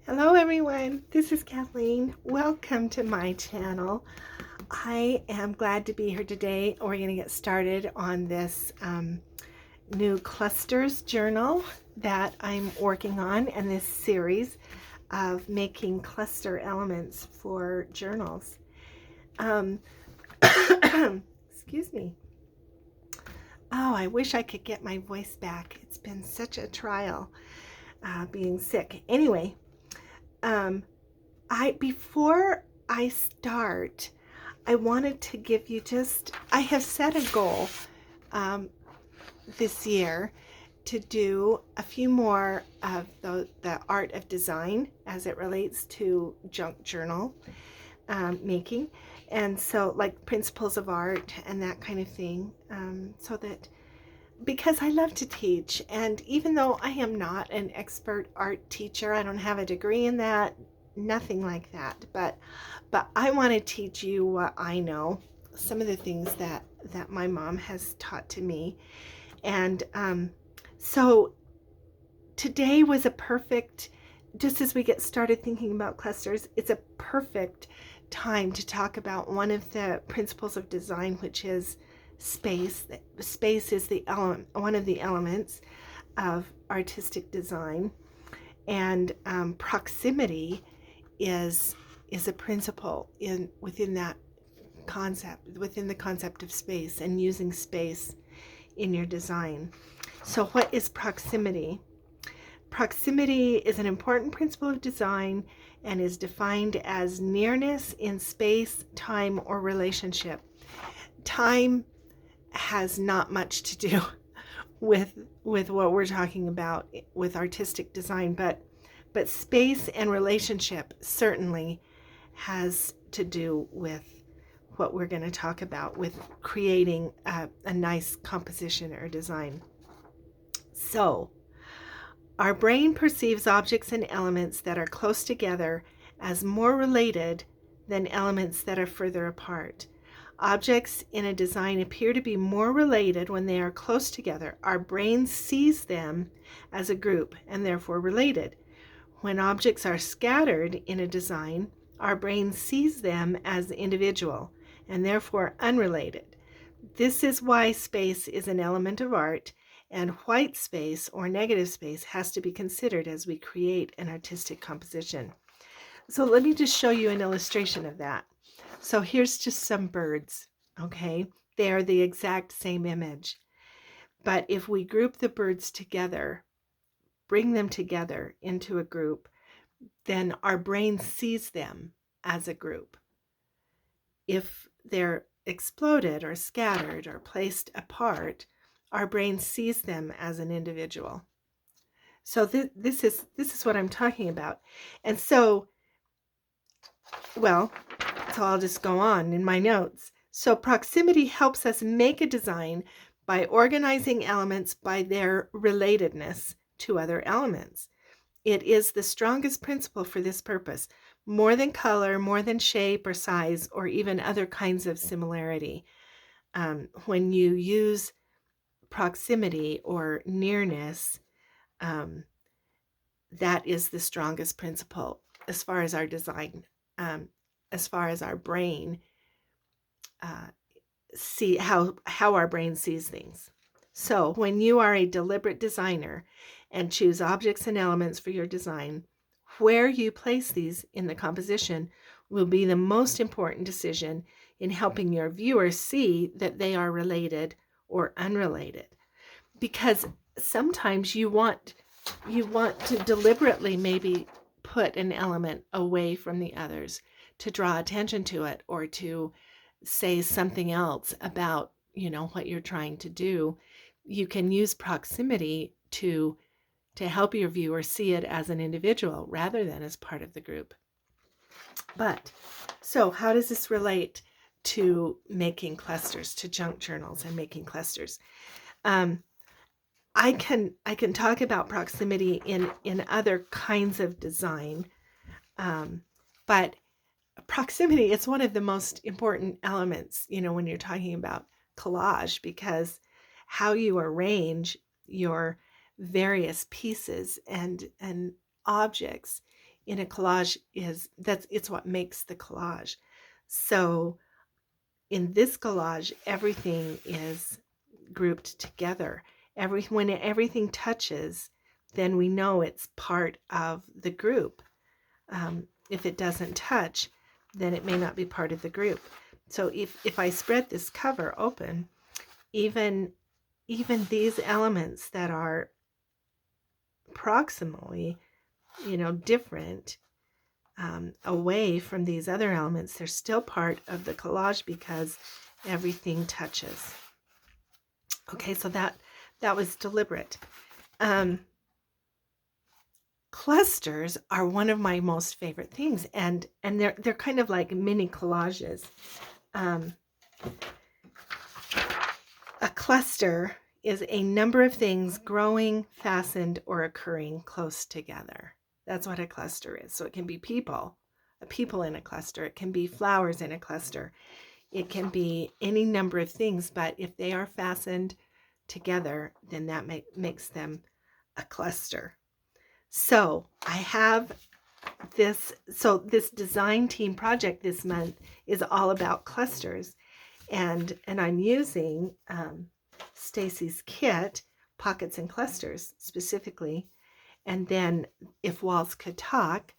Hello everyone, this is Kathleen. Welcome to my channel. I am glad to be here today. We're going to get started on this new clusters journal that I'm working on, and this series of making cluster elements for journals. Excuse me. Oh, I wish I could get my voice back. It's been such a trial being sick. Anyway, before I start, I wanted to give you I have set a goal this year to do a few more of the art of design as it relates to junk journal making. And so like principles of art and that kind of thing, so that because I love to teach, and even though I am not an expert art teacher, I don't have a degree in that, nothing like that, but I want to teach you what I know, some of the things that my mom has taught to me. And so today was a perfect, just as we get started thinking about clusters, it's a perfect time to talk about one of the principles of design, which is space. Space is one of the elements of artistic design, and proximity is a principle within that concept, within the concept of space and using space in your design. So what is proximity? Proximity is an important principle of design and is defined as nearness in space, time, or relationship. Time has not much to do with what we're talking about with artistic design, but space and relationship certainly has to do with what we're going to talk about with creating a nice composition or design. So our brain perceives objects and elements that are close together as more related than elements that are further apart. Objects in a design appear to be more related when they are close together. Our brain sees them as a group and therefore related. When objects are scattered in a design, our brain sees them as individual and therefore unrelated. This is why space is an element of art, and white space or negative space has to be considered as we create an artistic composition. So let me just show you an illustration of that. So here's just some birds, okay? They are the exact same image. But if we group the birds together, bring them together into a group, then our brain sees them as a group. If they're exploded or scattered or placed apart, our brain sees them as an individual. So this is what I'm talking about. And so, well, so I'll just go on in my notes. So proximity helps us make a design by organizing elements by their relatedness to other elements. It is the strongest principle for this purpose, more than color, more than shape or size, or even other kinds of similarity. When you use proximity or nearness, that is the strongest principle as far as our design, as far as our brain see how our brain sees things. So when you are a deliberate designer and choose objects and elements for your design, where you place these in the composition will be the most important decision in helping your viewers see that they are related or unrelated. Because sometimes you want to deliberately maybe put an element away from the others to draw attention to it, or to say something else about, what you're trying to do. You can use proximity to help your viewer see it as an individual rather than as part of the group. But so how does this relate to making clusters, to junk journals and making clusters? I can talk about proximity in other kinds of design, but proximity is one of the most important elements, when you're talking about collage, because how you arrange your various pieces and objects in a collage it's what makes the collage. So in this collage, everything is grouped together. When everything touches, then we know it's part of the group. If it doesn't touch, then it may not be part of the group. So if I spread this cover open, even these elements that are approximately, different, away from these other elements, they're still part of the collage because everything touches. Okay, so that was deliberate. Clusters are one of my most favorite things, and they're kind of like mini collages. A cluster is a number of things growing, fastened, or occurring close together. That's what a cluster is. So it can be people in a cluster. It can be flowers in a cluster. It can be any number of things, but if they are fastened together, then that makes them a cluster. So I have this design team project this month is all about clusters, and I'm using Stacy's kit, Pockets and Clusters specifically, and then If Walls Could Talk,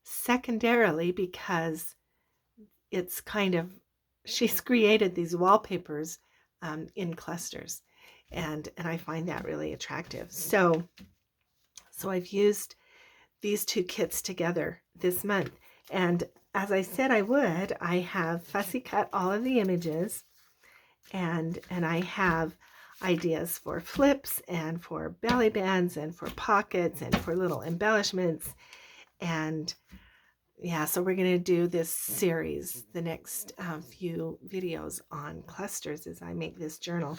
secondarily, because it's kind of, she's created these wallpapers in clusters, and I find that really attractive. So I've used these two kits together this month, and as I said I would, I have fussy cut all of the images, and I have ideas for flips and for belly bands and for pockets and for little embellishments. And yeah, so we're going to do this series, the next few videos on clusters as I make this journal.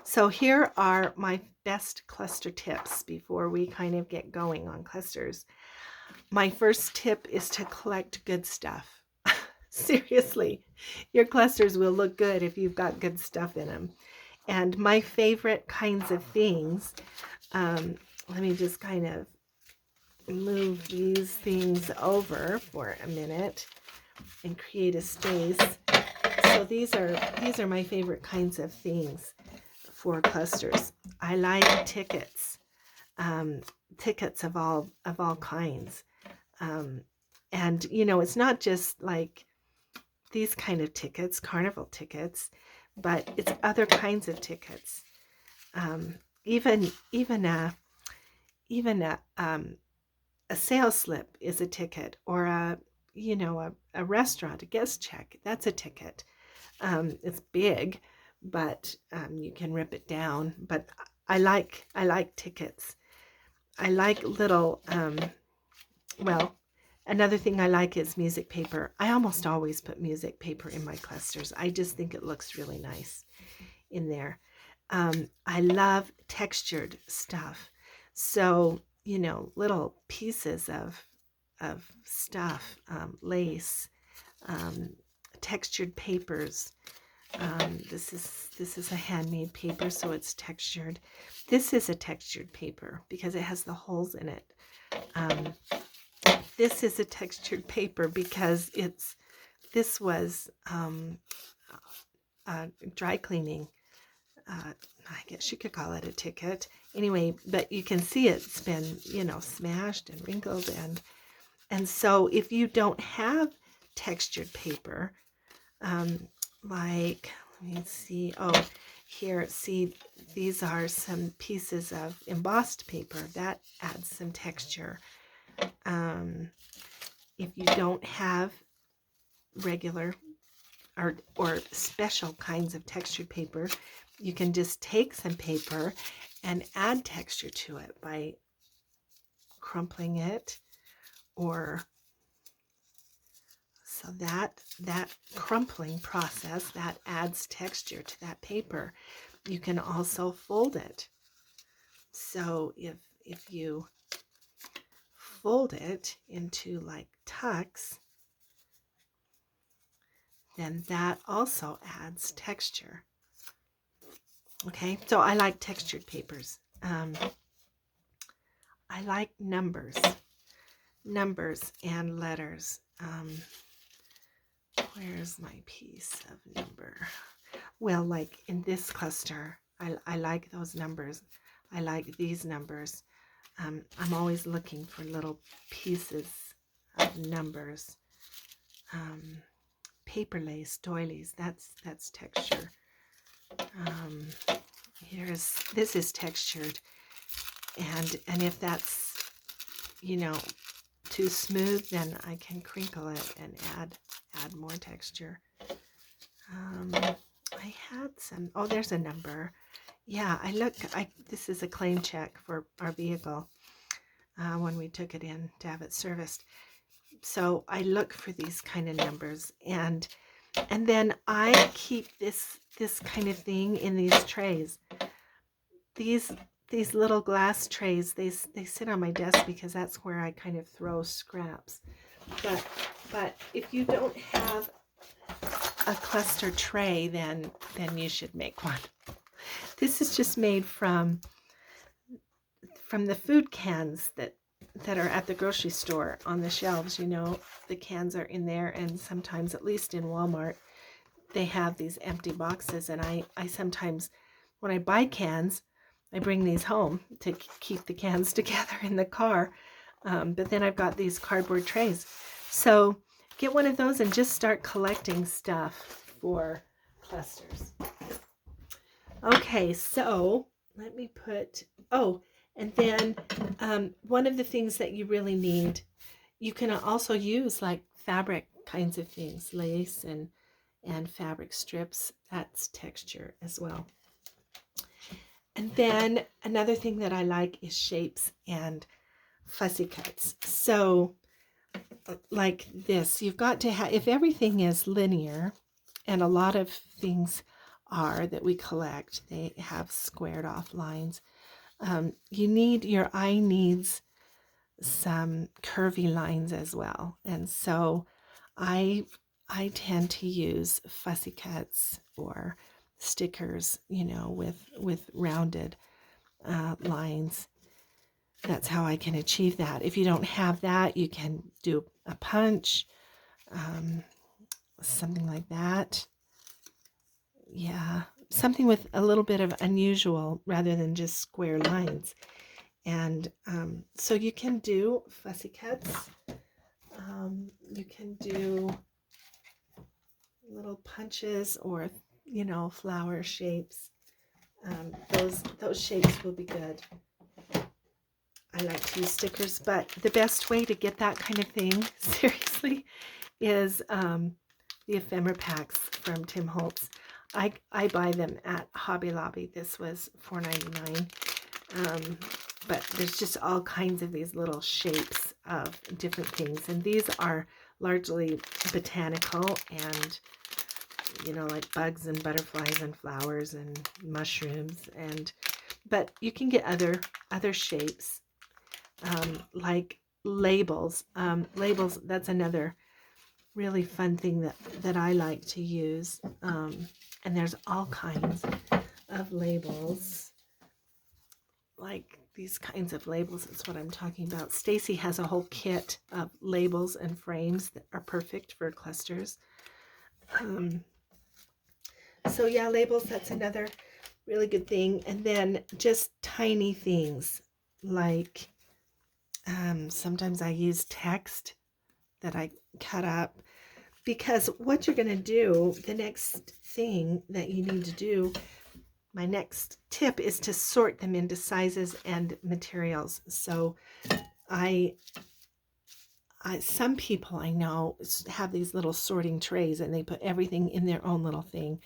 So here are my best cluster tips before we kind of get going on clusters. My first tip is to collect good stuff. Seriously, your clusters will look good if you've got good stuff in them. And my favorite kinds of things, let me just kind of move these things over for a minute and create a space. So these are my favorite kinds of things for clusters. I like tickets, tickets of all kinds, and it's not just like these kind of tickets, carnival tickets, but it's other kinds of tickets. Even a sales slip is a ticket, or a restaurant, a guest check, that's a ticket. It's big, but you can rip it down. But I like tickets. I like little, another thing I like is music paper. I almost always put music paper in my clusters. I just think it looks really nice in there. I love textured stuff. So, little pieces of stuff, lace, textured papers. This is a handmade paper, so it's textured. This is a textured paper because it has the holes in it. This is a textured paper because this was dry cleaning. I guess you could call it a ticket. Anyway, but you can see it's been, smashed and wrinkled, and so if you don't have textured paper, like, let me see, here, see, these are some pieces of embossed paper that adds some texture. If you don't have regular or special kinds of textured paper, you can just take some paper and add texture to it by crumpling it, or so that crumpling process that adds texture to that paper. You can also fold it. So if you fold it into like tucks, then that also adds texture. Okay, so I like textured papers. I like numbers and letters. Where's my piece of number? Well, like in this cluster, I like those numbers. I like these numbers. I'm always looking for little pieces of numbers. Paper lace, doilies, that's texture. This is textured, and if that's, you know, too smooth, then I can crinkle it and add more texture. I had some, oh, there's a number. Yeah, this is a claim check for our vehicle when we took it in to have it serviced. So I look for these kind of numbers, and then I keep this kind of thing in these trays. These little glass trays, they sit on my desk because that's where I kind of throw scraps. But if you don't have a cluster tray, then you should make one. This is just made from the food cans that are at the grocery store on the shelves. You know, the cans are in there, and sometimes, at least in Walmart, they have these empty boxes, and I sometimes, when I buy cans, I bring these home to keep the cans together in the car, but then I've got these cardboard trays. So get one of those and just start collecting stuff for clusters. Okay, so let me put, and then one of the things that you really need, you can also use like fabric kinds of things, lace and fabric strips. That's texture as well. And then another thing that I like is shapes and fussy cuts. So like this, you've got to have, if everything is linear, and a lot of things are that we collect, they have squared off lines. Your eye needs some curvy lines as well. And so I tend to use fussy cuts or stickers, you know, with rounded lines. That's how I can achieve that. If you don't have that, you can do a punch, something like that. Yeah, something with a little bit of unusual rather than just square lines. And so you can do fussy cuts. You can do little punches, or, you know, flower shapes. Those shapes will be good. I like to use stickers, but the best way to get that kind of thing, seriously, is the ephemera packs from Tim Holtz. I buy them at Hobby Lobby. This was $4.99. But there's just all kinds of these little shapes of different things. And these are largely botanical and, you know, like bugs and butterflies and flowers and mushrooms. But you can get other shapes, like labels. Labels, that's another really fun thing that I like to use. And there's all kinds of labels. Like these kinds of labels is what I'm talking about. Stacy has a whole kit of labels and frames that are perfect for clusters. So yeah, labels, that's another really good thing. And then just tiny things like sometimes I use text that I cut up, because what you're going to do, the next thing that you need to do, my next tip, is to sort them into sizes and materials. So some people I know have these little sorting trays and they put everything in their own little thing,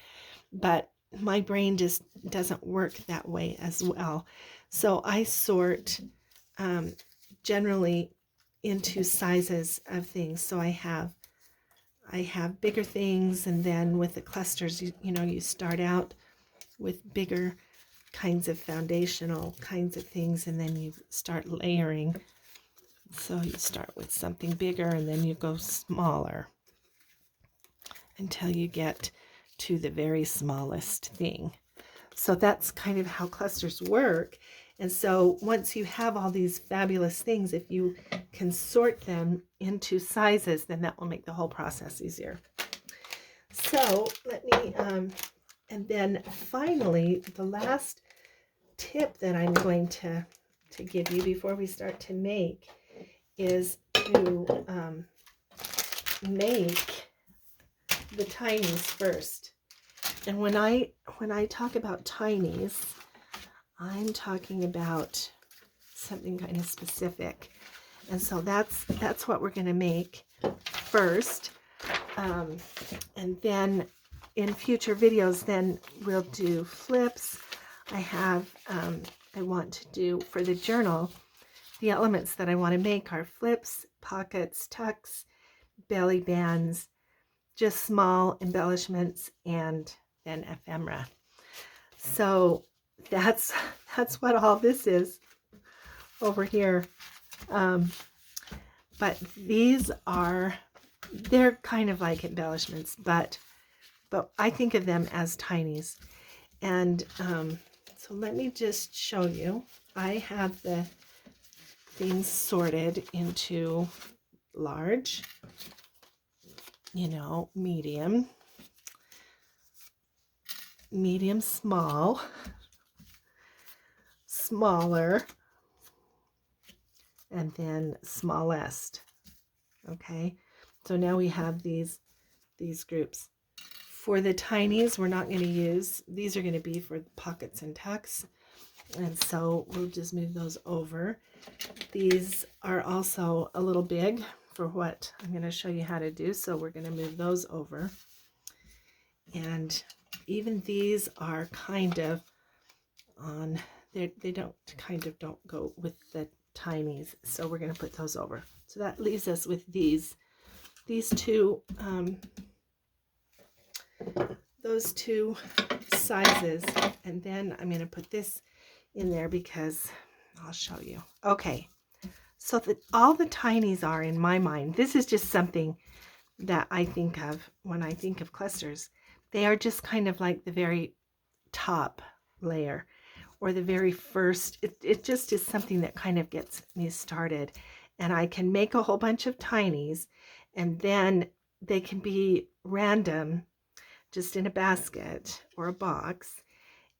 but my brain just doesn't work that way as well. So I sort generally into sizes of things. So I have bigger things, and then with the clusters, you know, you start out with bigger kinds of foundational kinds of things, and then you start layering. So you start with something bigger, and then you go smaller until you get to the very smallest thing. So that's kind of how clusters work. And so once you have all these fabulous things, if you can sort them into sizes, then that will make the whole process easier. So let me, and then finally, the last tip that I'm going to give you before we start to make is to make the tinies first. And when I talk about tinies, I'm talking about something kind of specific. And so that's what we're going to make first. And then in future videos, then we'll do flips. I want to do for the journal, the elements that I want to make are flips, pockets, tucks, belly bands, just small embellishments, and then ephemera. So that's what all this is over here. But these they're kind of like embellishments, but I think of them as tinies. And so let me just show you. I have the things sorted into large, medium, small, smaller, and then smallest. Okay, so now we have these groups. For the tinies, we're not going to use, these are going to be for pockets and tucks, and so we'll just move those over. These are also a little big for what I'm going to show you how to do, so we're going to move those over. And even these are kind of on, they don't go with the tinies, so we're going to put those over. So that leaves us with these two, those two sizes, and then I'm going to put this in there because I'll show you. Okay, so all the tinies are, in my mind, this is just something that I think of when I think of clusters. They are just kind of like the very top layer, or the very first. It just is something that kind of gets me started, and I can make a whole bunch of tinies, and then they can be random, just in a basket or a box.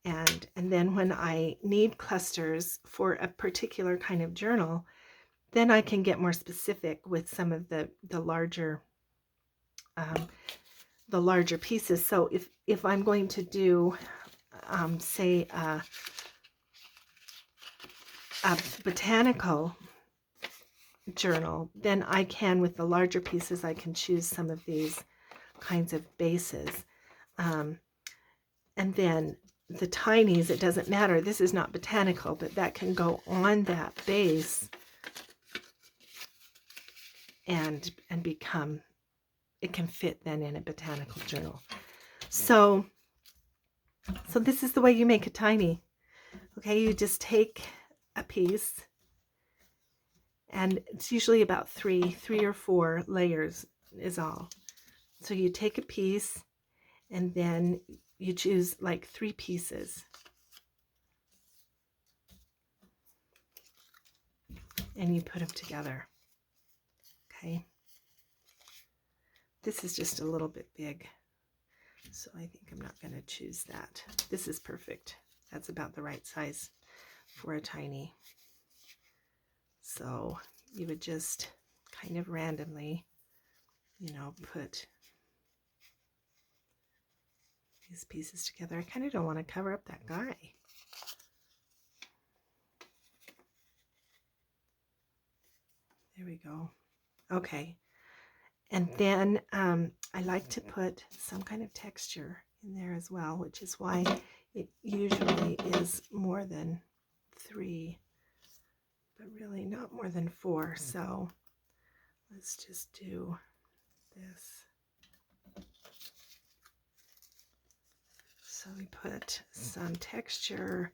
And then when I need clusters for a particular kind of journal, then I can get more specific with some of the larger pieces. So if I'm going to do say a botanical journal, then I can, with the larger pieces, I can choose some of these kinds of bases. And then the tinies, it doesn't matter. This is not botanical, but that can go on that base and become, it can fit then in a botanical journal. So this is the way you make a tiny. Okay, you just take a piece, and it's usually about three or four layers is all. So you take a piece, and then you choose like 3 pieces, and you put them together. Okay, this is just a little bit big, so I think I'm not going to choose that. This is perfect. That's about the right size for a tiny. So you would just kind of randomly, put these pieces together. I kind of don't want to cover up that guy. There we go. Okay. And then I like to put some kind of texture in there as well, which is why it usually is more than 3, but really not more than 4. So let's just do this. So we put some texture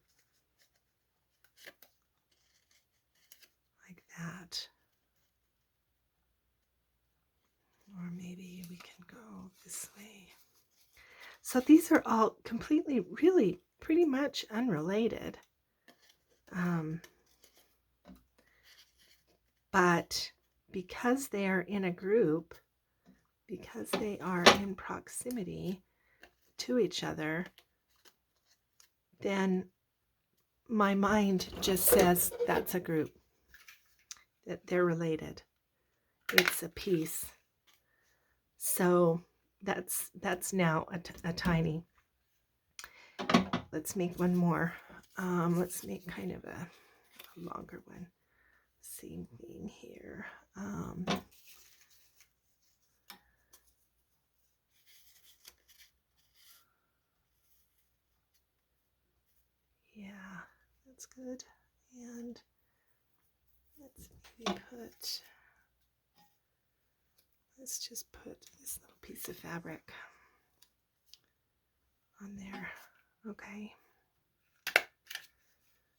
like that. Or maybe we can go this way. So these are all completely, really, pretty much unrelated. But because they are in a group, because they are in proximity to each other, then my mind just says that's a group, that they're related. It's a piece. So that's now a tiny. Let's make one more. Let's make kind of a longer one. Same thing here. Yeah, that's good. And let's just put this little piece of fabric on there. Okay.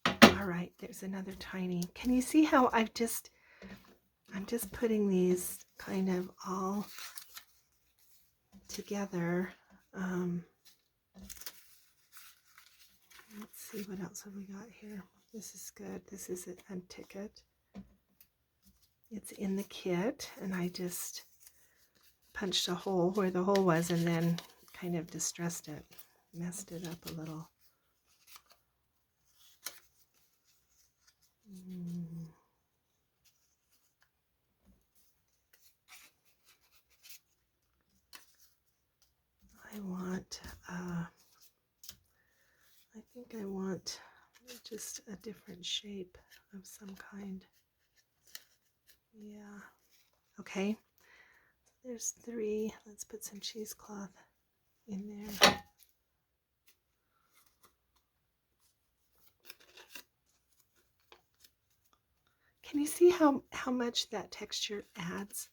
All right, there's another tiny. Can you see how I'm just putting these kind of all together. Let's see, what else have we got here? This is good. This is a ticket. It's in the kit, and I just punched a hole where the hole was and then kind of distressed it, messed it up a little. I think I want just a different shape of some kind. Yeah. Okay. There's 3. Let's put some cheesecloth in there. Can you see how much that texture adds?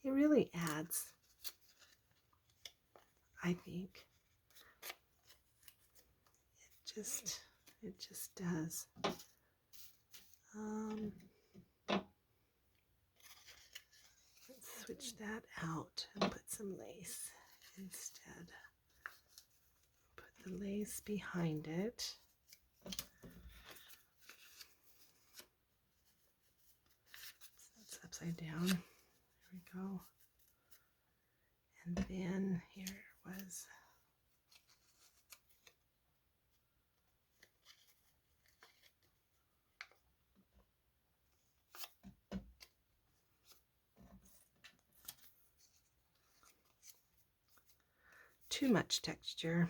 It really adds, I think. It just does. Let's switch that out and put some lace instead. Put the lace behind it. So that's upside down. There we go. And then here it was. Too much texture.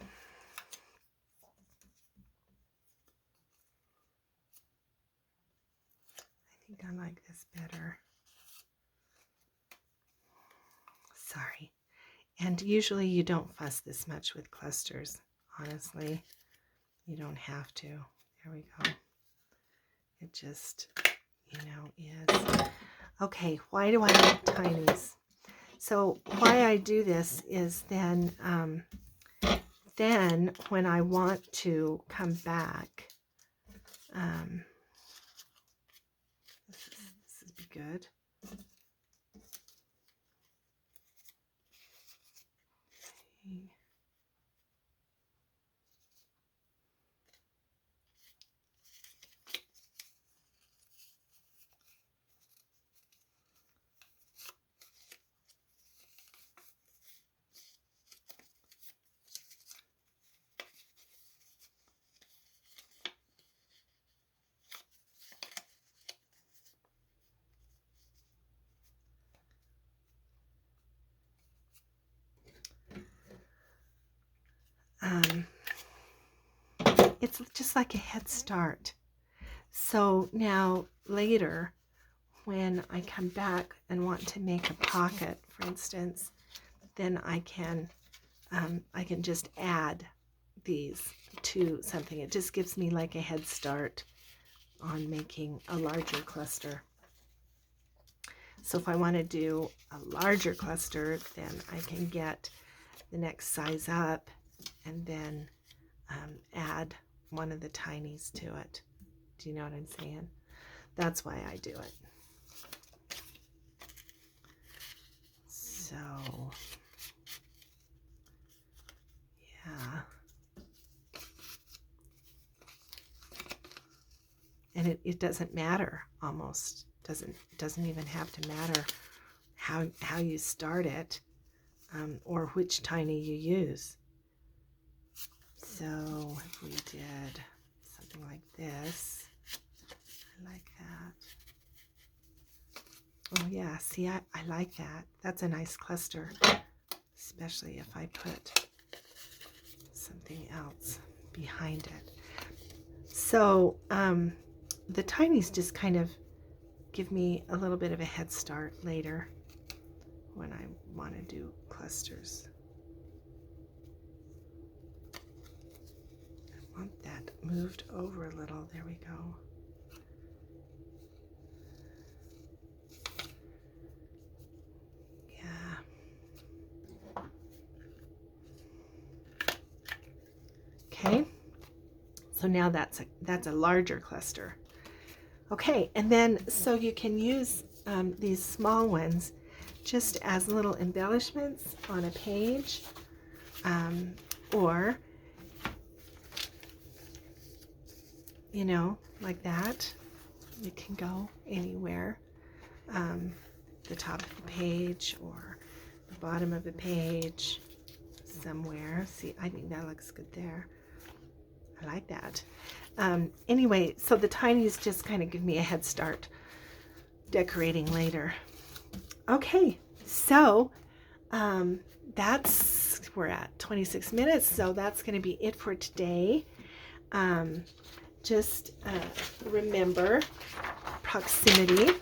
I think I like this better. Sorry. And usually you don't fuss this much with clusters, honestly. You don't have to. There we go. It just, is. Okay, why do I like tinies? So why I do this is then when I want to come back, this would be good. Okay. It's just like a head start. So now later, when I come back and want to make a pocket, for instance, then I can just add these to something. It just gives me like a head start on making a larger cluster. So if I want to do a larger cluster, then I can get the next size up and then add one of the tinies to it. Do you know what I'm saying? That's why I do it. So, yeah. And it doesn't matter, almost. Doesn't even have to matter how you start it, or which tiny you use. So if we did something like this, I like that. Oh yeah, see, I like that. That's a nice cluster, especially if I put something else behind it. So the tinies just kind of give me a little bit of a head start later when I want to do clusters. I want that moved over a little. There we go. Yeah. Okay. So now that's a larger cluster. Okay, and then so you can use these small ones just as little embellishments on a page, or, you know, like that. It can go anywhere, the top of the page or the bottom of the page, somewhere. See, I think that looks good there. I like that. Anyway, so the tinies just kind of give me a head start decorating later. Okay, so we're at 26 minutes, so that's going to be it for today. Just remember proximity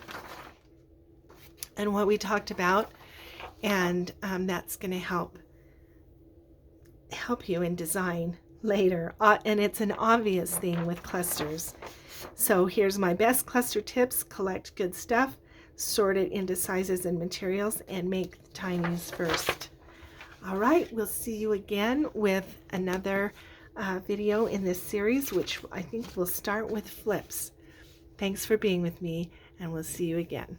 and what we talked about, and that's going to help you in design later, and it's an obvious thing with clusters. So here's my best cluster tips: collect good stuff, sort it into sizes and materials, and make the tinies first. All right, we'll see you again with another video in this series, which I think will start with flips. Thanks for being with me, and we'll see you again.